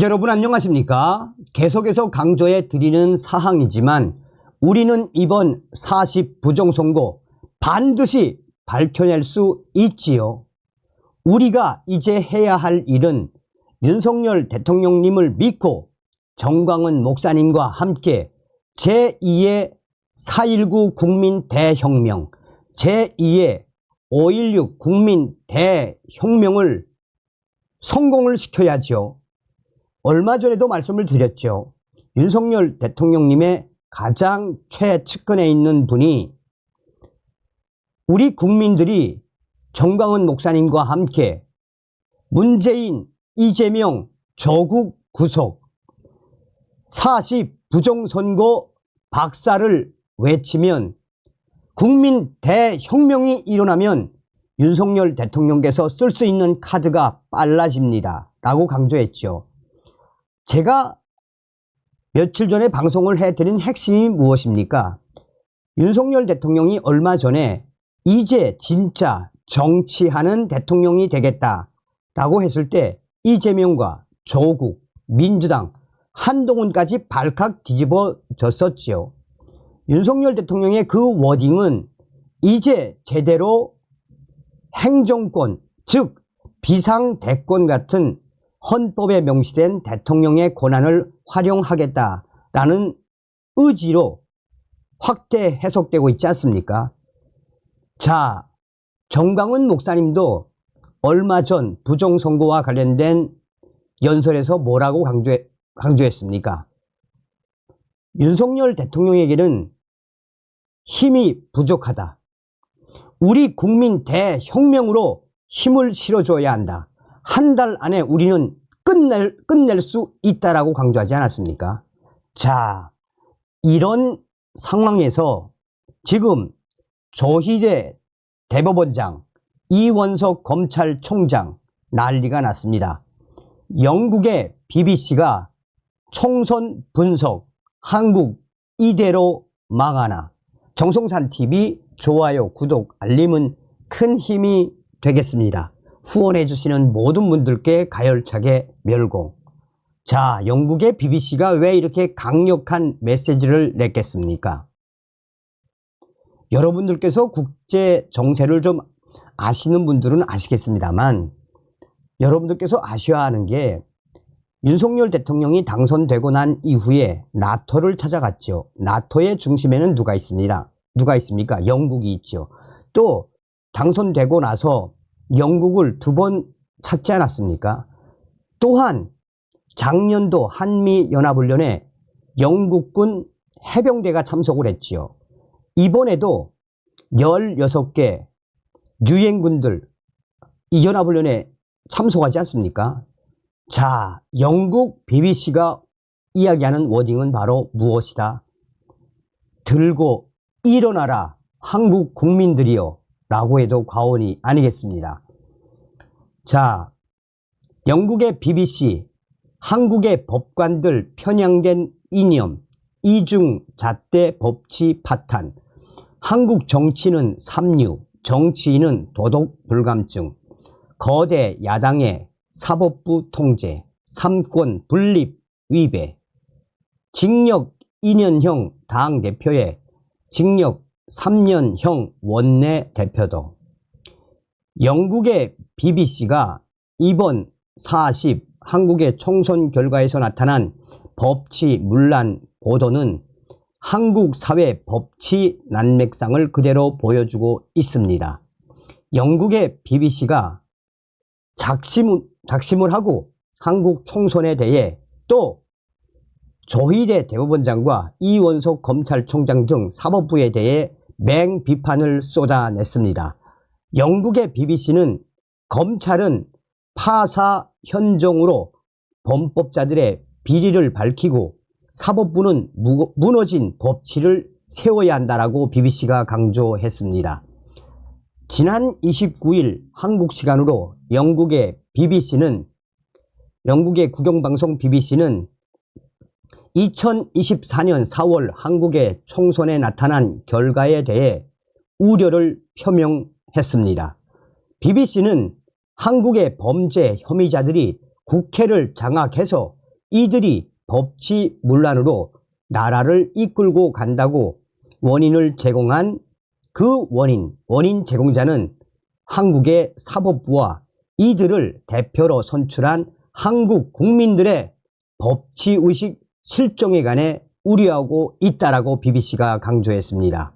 여러분 안녕하십니까? 계속해서 강조해 드리는 사항이지만 우리는 이번 40 부정선거 반드시 밝혀낼 수 있지요. 우리가 이제 해야 할 일은 윤석열 대통령님을 믿고 정광훈 목사님과 함께 제2의 4.19 국민 대혁명, 제2의 5.16 국민 대혁명을 성공을 시켜야죠. 얼마 전에도 말씀을 드렸죠. 윤석열 대통령님의 가장 최측근에 있는 분이 우리 국민들이 정광훈 목사님과 함께 문재인, 이재명, 조국 구속, 40 부정선거 박살을 외치면 국민 대혁명이 일어나면 윤석열 대통령께서 쓸 수 있는 카드가 빨라집니다 라고 강조했죠. 제가 며칠 전에 방송을 해드린 핵심이 무엇입니까? 윤석열 대통령이 얼마 전에 이제 진짜 정치하는 대통령이 되겠다라고 했을 때 이재명과 조국, 민주당, 한동훈까지 발칵 뒤집어졌었지요. 윤석열 대통령의 그 워딩은 이제 제대로 행정권, 즉 비상대권 같은 헌법에 명시된 대통령의 권한을 활용하겠다라는 의지로 확대 해석되고 있지 않습니까? 자, 정광훈 목사님도 얼마 전 부정선거와 관련된 연설에서 뭐라고 강조했습니까? 윤석열 대통령에게는 힘이 부족하다. 우리 국민 대혁명으로 힘을 실어줘야 한다. 한 달 안에 우리는 끝낼 수 있다라고 강조하지 않았습니까? 자, 이런 상황에서 지금 조희대 대법원장, 이원석 검찰총장 난리가 났습니다. 영국의 BBC가 총선 분석, 한국 이대로 망하나. 정성산TV 좋아요, 구독, 알림은 큰 힘이 되겠습니다. 후원해 주시는 모든 분들께 가열차게 멸공. 자, 영국의 BBC가 왜 이렇게 강력한 메시지를 냈겠습니까? 여러분들께서 국제 정세를 좀 아시는 분들은 아시겠습니다만 여러분들께서 아셔야 하는 게 윤석열 대통령이 당선되고 난 이후에 나토를 찾아갔죠. 나토의 중심에는 누가 있습니다. 누가 있습니까? 영국이 있죠. 또 당선되고 나서 영국을 2번 찾지 않았습니까? 또한 작년도 한미연합훈련에 영국군 해병대가 참석을 했지요. 이번에도 16개 유엔군들 이 연합훈련에 참석하지 않습니까? 자, 영국 BBC가 이야기하는 워딩은 바로 무엇이다? 들고 일어나라 한국 국민들이여 라고 해도 과언이 아니겠습니다. 자, 영국의 BBC, 한국의 법관들 편향된 이념, 이중잣대 법치 파탄, 한국 정치는 삼류, 정치인은 도덕 불감증, 거대 야당의 사법부 통제, 삼권 분립 위배, 징역 2년형 당대표의 징역 3년형 원내대표도. 영국의 BBC가 이번 40 한국의 총선 결과에서 나타난 법치 문란 보도는 한국 사회 법치 난맥상을 그대로 보여주고 있습니다. 영국의 BBC가 작심을 하고 한국 총선에 대해 또 조희대 대법원장과 이원석 검찰총장 등 사법부에 대해 맹비판을 쏟아냈습니다. 영국의 BBC는 검찰은 파사 현정으로 범법자들의 비리를 밝히고 사법부는 무너진 법치를 세워야 한다라고 BBC가 강조했습니다. 지난 29일 한국 시간으로 영국의 국영방송 BBC는 2024년 4월 한국의 총선에 나타난 결과에 대해 우려를 표명했습니다. BBC는 한국의 범죄 혐의자들이 국회를 장악해서 이들이 법치문란으로 나라를 이끌고 간다고 원인을 제공한 그 원인 제공자는 한국의 사법부와 이들을 대표로 선출한 한국 국민들의 법치의식 실종에 관해 우려하고 있다라고 BBC가 강조했습니다.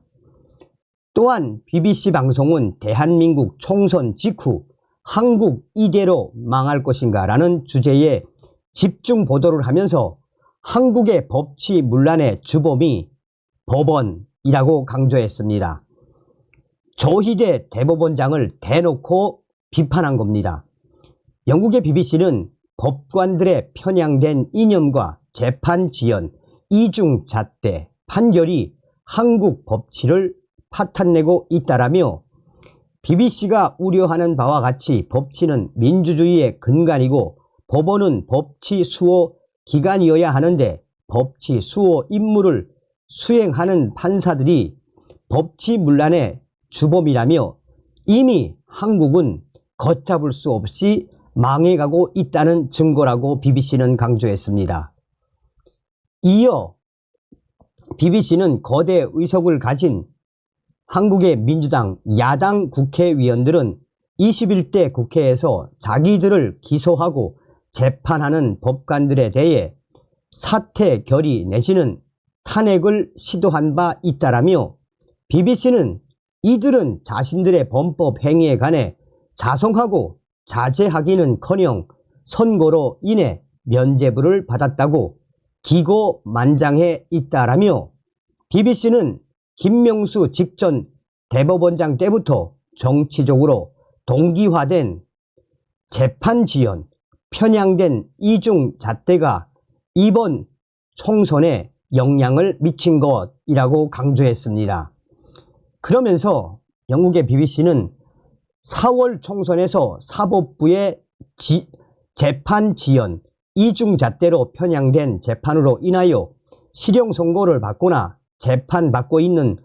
또한 BBC 방송은 대한민국 총선 직후 한국 이대로 망할 것인가 라는 주제에 집중 보도를 하면서 한국의 법치문란의 주범이 법원이라고 강조했습니다. 조희대 대법원장을 대놓고 비판한 겁니다. 영국의 BBC는 법관들의 편향된 이념과 재판 지연, 이중잣대, 판결이 한국 법치를 파탄내고 있다라며 BBC가 우려하는 바와 같이 법치는 민주주의의 근간이고 법원은 법치 수호 기관이어야 하는데 법치 수호 임무를 수행하는 판사들이 법치문란의 주범이라며 이미 한국은 걷잡을 수 없이 망해가고 있다는 증거라고 BBC는 강조했습니다. 이어 BBC는 거대 의석을 가진 한국의 민주당 야당 국회의원들은 21대 국회에서 자기들을 기소하고 재판하는 법관들에 대해 사퇴 결의 내지는 탄핵을 시도한 바 있다라며 BBC는 이들은 자신들의 범법 행위에 관해 자성하고 자제하기는커녕 선고로 인해 면죄부를 받았다고 기고만장해 있다라며 BBC는 김명수 직전 대법원장 때부터 정치적으로 동기화된 재판 지연, 편향된 이중잣대가 이번 총선에 영향을 미친 것이라고 강조했습니다. 그러면서 영국의 BBC는 4월 총선에서 사법부의 재판 지연, 이중잣대로 편향된 재판으로 인하여 실형 선고를 받거나 재판받고 있는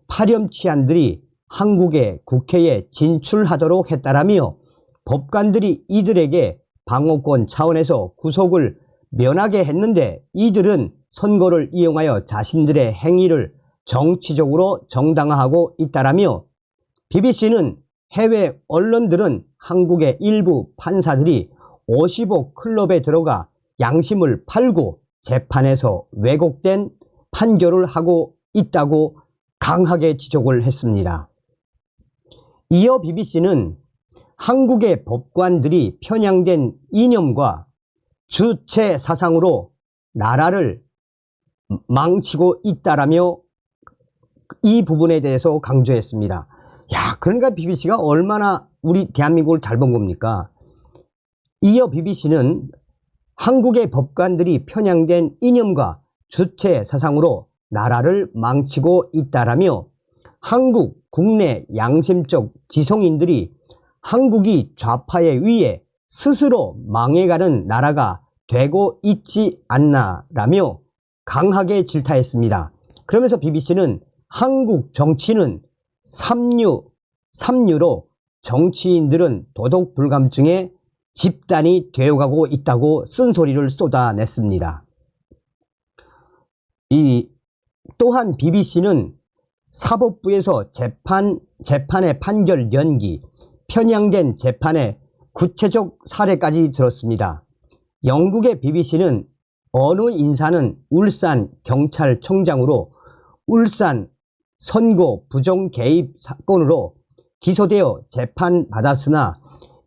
파렴치한들이 한국의 국회에 진출하도록 했다라며 법관들이 이들에게 방어권 차원에서 구속을 면하게 했는데 이들은 선거를 이용하여 자신들의 행위를 정치적으로 정당화하고 있다라며 BBC는 해외 언론들은 한국의 일부 판사들이 55 클럽에 들어가 양심을 팔고 재판에서 왜곡된 판결을 하고 있다고 강하게 지적을 했습니다. 이어 BBC는 한국의 법관들이 편향된 이념과 주체 사상으로 나라를 망치고 있다라며 이 부분에 대해서 강조했습니다. 야, 그러니까 BBC가 얼마나 우리 대한민국을 잘 본 겁니까? 이어 BBC는 한국의 법관들이 편향된 이념과 주체 사상으로 나라를 망치고 있다라며 한국 국내 양심적 지성인들이 한국이 좌파에 의해 스스로 망해가는 나라가 되고 있지 않나라며 강하게 질타했습니다. 그러면서 BBC는 한국 정치는 삼류로 정치인들은 도덕 불감증에 집단이 되어가고 있다고 쓴소리를 쏟아냈습니다. 또한 BBC는 사법부에서 재판의 판결 연기, 편향된 재판의 구체적 사례까지 들었습니다. 영국의 BBC는 어느 인사는 울산 경찰청장으로 울산 선거 부정 개입 사건으로 기소되어 재판받았으나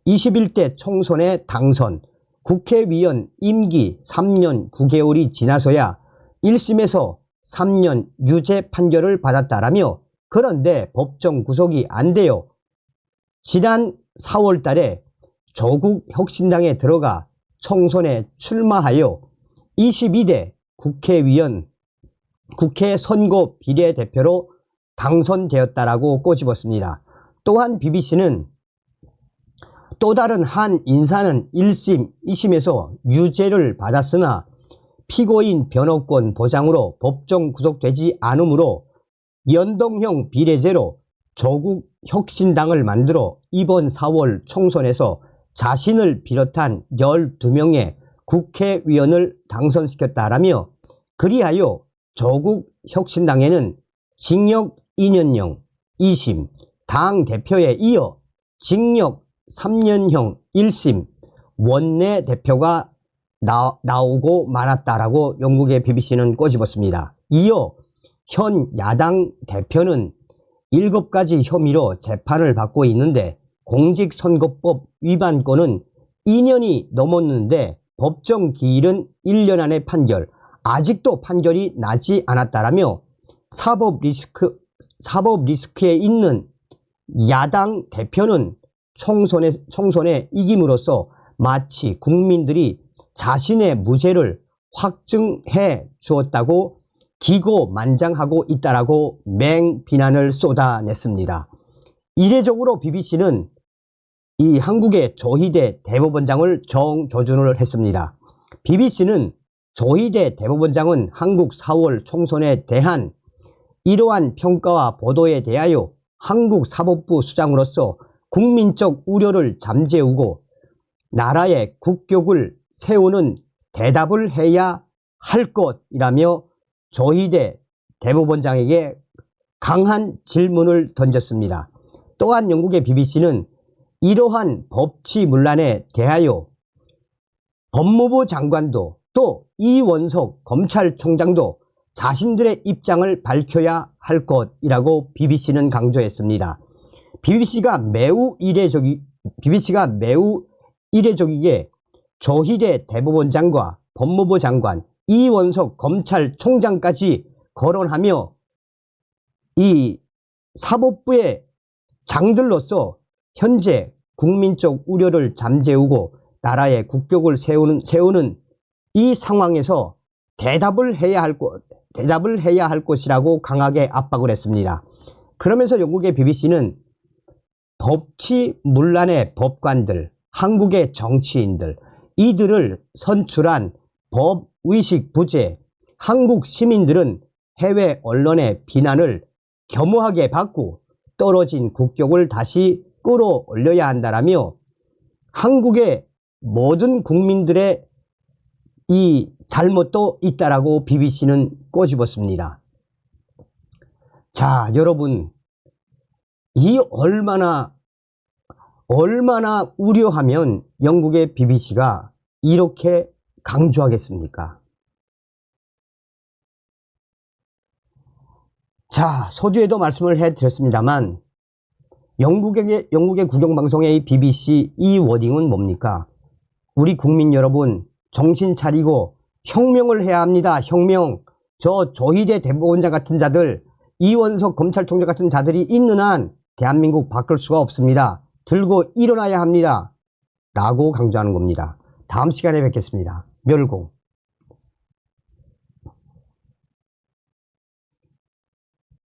21대 총선에 당선, 국회의원 임기 3년 9개월이 지나서야 1심에서 3년 유죄 판결을 받았다라며 그런데 법정 구속이 안 되어 지난 4월 달에 조국 혁신당에 들어가 총선에 출마하여 22대 국회 선거 비례대표로 당선되었다라고 꼬집었습니다. 또한 BBC는 또 다른 한 인사는 1심, 2심에서 유죄를 받았으나 피고인 변호권 보장으로 법정 구속되지 않으므로 연동형 비례제로 조국 혁신당을 만들어 이번 4월 총선에서 자신을 비롯한 12명의 국회의원을 당선시켰다라며 그리하여 조국혁신당에는 징역 2년형 2심, 당 대표에 이어 징역 3년형 1심 원내대표가 나오고 말았다라고 영국의 BBC는 꼬집었습니다. 이어 현 야당 대표는 7가지 혐의로 재판을 받고 있는데 공직선거법 위반 건은 2년이 넘었는데 법정 기일은 1년 안에 판결, 아직도 판결이 나지 않았다라며 사법 리스크에 있는 야당 대표는 총선에 이김으로써 마치 국민들이 자신의 무죄를 확증해 주었다고 기고만장하고 있다라고 맹비난을 쏟아냈습니다. 이례적으로 BBC는 이 한국의 조희대 대법원장을 정조준을 했습니다. BBC는 조희대 대법원장은 한국 4월 총선에 대한 이러한 평가와 보도에 대하여 한국 사법부 수장으로서 국민적 우려를 잠재우고 나라의 국격을 세우는 대답을 해야 할 것이라며 조희대 대법원장에게 강한 질문을 던졌습니다. 또한 영국의 BBC는 이러한 법치문란에 대하여 법무부 장관도 또 이원석 검찰총장도 자신들의 입장을 밝혀야 할 것이라고 BBC는 강조했습니다. BBC가 매우 이례적이게 조희대 대법원장과 법무부 장관, 이원석 검찰총장까지 거론하며 이 사법부의 장들로서 현재 국민적 우려를 잠재우고 나라의 국격을 세우는 이 상황에서 대답을 해야 할 것이라고 강하게 압박을 했습니다. 그러면서 영국의 BBC는 법치문란의 법관들, 한국의 정치인들, 이들을 선출한 법의식 부재, 한국 시민들은 해외 언론의 비난을 겸허하게 받고 떨어진 국격을 다시 끌어올려야 한다라며 한국의 모든 국민들의 이 잘못도 있다라고 BBC는 꼬집었습니다. 자, 여러분, 이 얼마나 우려하면 영국의 BBC가 이렇게 강조하겠습니까? 자, 서두에도 말씀을 해드렸습니다만 영국의 국영방송의 BBC 이 워딩은 뭡니까? 우리 국민 여러분, 정신 차리고 혁명을 해야 합니다. 혁명. 저 조희대 대법원장 같은 자들, 이원석 검찰총장 같은 자들이 있는 한 대한민국 바꿀 수가 없습니다. 들고 일어나야 합니다. 라고 강조하는 겁니다. 다음 시간에 뵙겠습니다. 멸공.